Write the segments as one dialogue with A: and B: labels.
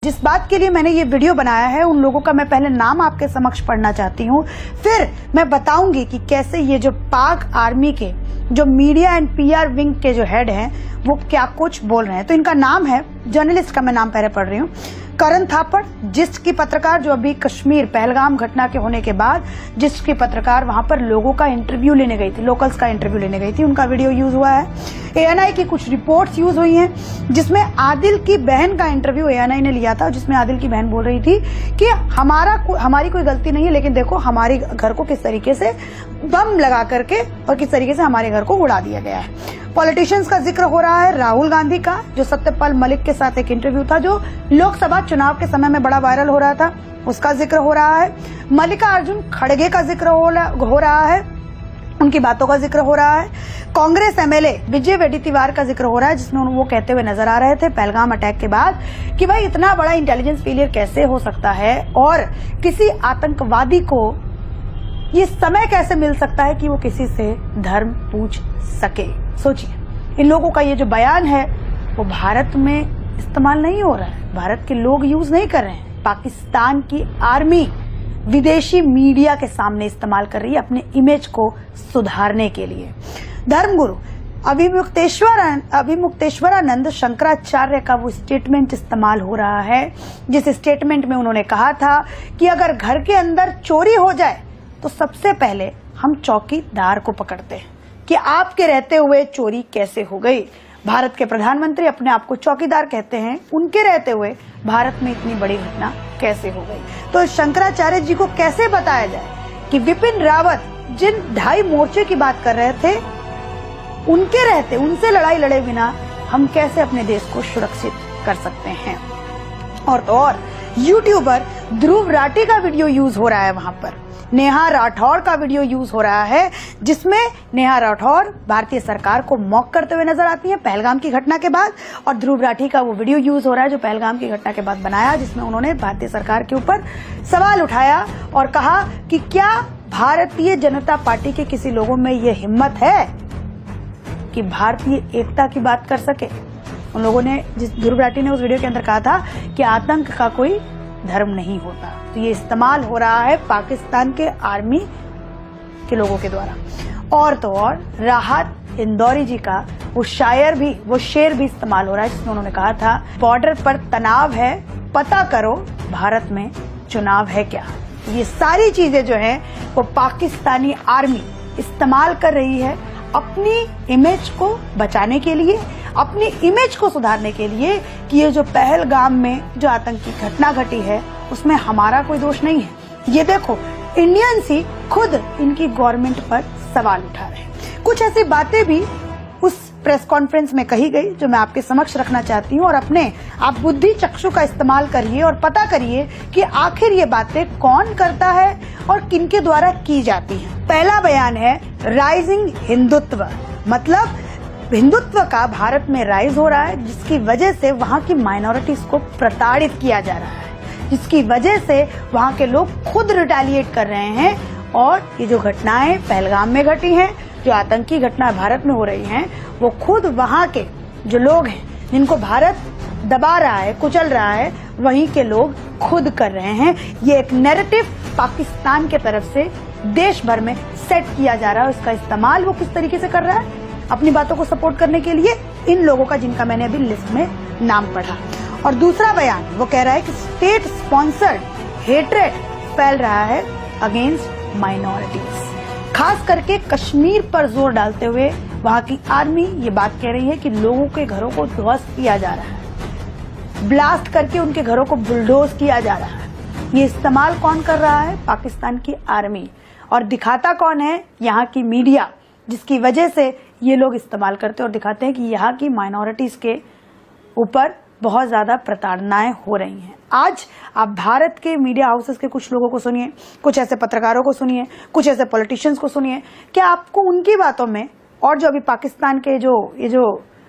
A: जिस बात के लिए मैंने ये वीडियो बनाया है उन लोगों का मैं पहले नाम आपके समक्ष पढ़ना चाहती हूँ, फिर मैं बताऊंगी कि कैसे ये जो पाक आर्मी के जो मीडिया एंड पीआर विंग के जो हेड हैं वो क्या कुछ बोल रहे हैं। तो इनका नाम है, जर्नलिस्ट का मैं नाम पहले पढ़ रही हूँ, करण थापड़, जिसकी पत्रकार जो अभी कश्मीर पहलगाम घटना के होने के बाद जिसकी पत्रकार वहां पर लोगों का इंटरव्यू लेने गई थी, लोकल्स का इंटरव्यू लेने गई थी, उनका वीडियो यूज हुआ है। एएनआई की कुछ रिपोर्ट्स यूज हुई हैं जिसमें आदिल की बहन का इंटरव्यू एएनआई ने लिया था, जिसमें आदिल की बहन बोल रही थी कि हमारी कोई गलती नहीं है, लेकिन देखो हमारे घर को किस तरीके से बम लगा करके और किस तरीके से हमारे घर को उड़ा दिया गया है। पॉलिटिशियंस का जिक्र हो रहा है, राहुल गांधी का जो सत्यपाल मलिक के साथ एक इंटरव्यू था जो लोकसभा चुनाव के समय में बड़ा वायरल हो रहा था, उसका जिक्र हो रहा है। मल्लिकार्जुन खड़गे का जिक्र हो रहा है, उनकी बातों का जिक्र हो रहा है। कांग्रेस एमएलए विजय वेड्डीतिवार का जिक्र हो रहा है, जिसमें वो कहते हुए नजर आ रहे थे पहलगाम अटैक के बाद कि भाई इतना बड़ा इंटेलिजेंस फेलियर कैसे हो सकता है और किसी आतंकवादी को ये समय कैसे मिल सकता है कि वो किसी से धर्म पूछ सके। सोचिए, इन लोगों का ये जो बयान है वो भारत में इस्तेमाल नहीं हो रहा है, भारत के लोग यूज नहीं कर रहे हैं, पाकिस्तान की आर्मी विदेशी मीडिया के इस्तेमाल कर रही है अपने इमेज को सुधारने के लिए। धर्मगुरु अभिमुक्तेश्वरानंद शंकराचार्य का वो स्टेटमेंट इस्तेमाल हो रहा है, जिस स्टेटमेंट में उन्होंने कहा था कि अगर घर के अंदर चोरी हो जाए तो सबसे पहले हम चौकीदार को पकड़ते हैं कि आपके रहते हुए चोरी कैसे हो गई। भारत के प्रधानमंत्री अपने आप को चौकीदार कहते हैं, उनके रहते हुए भारत में इतनी बड़ी घटना कैसे हो गई। तो शंकराचार्य जी को कैसे बताया जाए कि विपिन रावत जिन 2.5 मोर्चे की बात कर रहे थे उनके रहते, उनसे लड़ाई लड़े बिना हम कैसे अपने देश को सुरक्षित कर सकते हैं। और तो और यूट्यूबर ध्रुव राठी का वीडियो यूज हो रहा है, वहां पर नेहा राठौर का वीडियो यूज हो रहा है, जिसमें नेहा राठौर भारतीय सरकार को मॉक करते हुए नजर आती है पहलगाम की घटना के बाद, और ध्रुव राठी का वो वीडियो यूज हो रहा है जो पहलगाम की घटना के बाद बनाया, जिसमें उन्होंने भारतीय सरकार के ऊपर सवाल उठाया और कहा कि क्या भारतीय जनता पार्टी के किसी लोगों में ये हिम्मत है कि भारतीय एकता की बात कर सके। उन लोगों ने, जिस ध्रुव राठी ने उस वीडियो के अंदर कहा था कि आतंक का कोई धर्म नहीं होता, तो ये इस्तेमाल हो रहा है पाकिस्तान के आर्मी के लोगों के द्वारा। और तो और राहत इंदौरी जी का वो शेर भी इस्तेमाल हो रहा है, जिसमें उन्होंने कहा था बॉर्डर पर तनाव है, पता करो भारत में चुनाव है क्या। ये सारी चीजें जो है वो पाकिस्तानी आर्मी इस्तेमाल कर रही है अपनी इमेज को बचाने के लिए, अपनी इमेज को सुधारने के लिए कि ये जो पहलगाम में जो आतंकी घटना घटी है उसमें हमारा कोई दोष नहीं है। ये देखो, इंडियंस ही खुद इनकी गवर्नमेंट पर सवाल उठा रहे हैं। कुछ ऐसी बातें भी उस प्रेस कॉन्फ्रेंस में कही गई जो मैं आपके समक्ष रखना चाहती हूँ, और अपने आप बुद्धि चक्षु का इस्तेमाल करिए और पता करिए कि आखिर ये बातें कौन करता है और किनके द्वारा की जाती हैं। पहला बयान है राइजिंग हिंदुत्व, मतलब हिंदुत्व का भारत में राइज हो रहा है, जिसकी वजह से वहाँ की माइनॉरिटीज को प्रताड़ित किया जा रहा है, जिसकी वजह से वहाँ के लोग खुद रिटेलिएट कर रहे हैं। और ये जो घटनाएं पहलगाम में घटी हैं, जो आतंकी घटना भारत में हो रही हैं, वो खुद वहाँ के जो लोग हैं जिनको भारत दबा रहा है, कुचल रहा है, वहीं के लोग खुद कर रहे हैं। ये एक नैरेटिव पाकिस्तान के तरफ से देश भर में सेट किया जा रहा है, उसका इस्तेमाल वो किस तरीके से कर रहा है अपनी बातों को सपोर्ट करने के लिए, इन लोगों का जिनका मैंने अभी लिस्ट में नाम पढ़ा। और दूसरा बयान वो कह रहा है कि स्टेट स्पॉन्सर्ड हेट्रेड फैल रहा है अगेंस्ट माइनॉरिटीज, खास करके कश्मीर पर जोर डालते हुए वहां की आर्मी ये बात कह रही है कि लोगों के घरों को ध्वस्त किया जा रहा है, ब्लास्ट करके उनके घरों को बुलडोज किया जा रहा है। ये इस्तेमाल कौन कर रहा है? पाकिस्तान की आर्मी। और दिखाता कौन है? यहाँ की मीडिया, जिसकी वजह से ये लोग इस्तेमाल करते और दिखाते हैं कि यहाँ की माइनॉरिटीज के ऊपर बहुत ज्यादा प्रताड़नाएं हो रही हैं। आज आप भारत के मीडिया हाउसेस के कुछ लोगों को सुनिए, कुछ ऐसे पत्रकारों को सुनिए, कुछ ऐसे पॉलिटिशियंस को सुनिए, क्या आपको उनकी बातों में और जो अभी पाकिस्तान के ये जो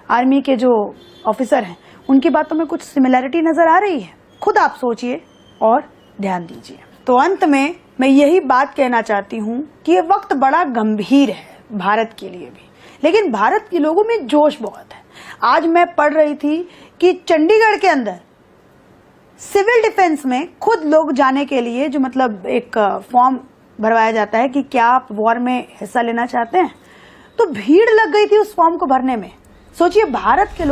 A: आर्मी के जो ऑफिसर हैं उनकी बातों में कुछ सिमिलैरिटी नजर आ रही है? खुद आप सोचिए और ध्यान दीजिए। तो अंत में मैं यही बात कहना चाहती हूँ कि ये वक्त बड़ा गंभीर है भारत के लिए भी, लेकिन भारत के लोगों में जोश बहुत है। आज मैं पढ़ रही थी कि चंडीगढ़ के अंदर सिविल डिफेंस में खुद लोग जाने के लिए जो मतलब एक फॉर्म भरवाया जाता है कि क्या आप वॉर में हिस्सा लेना चाहते हैं, तो भीड़ लग गई थी उस फॉर्म को भरने में। सोचिए भारत के लोग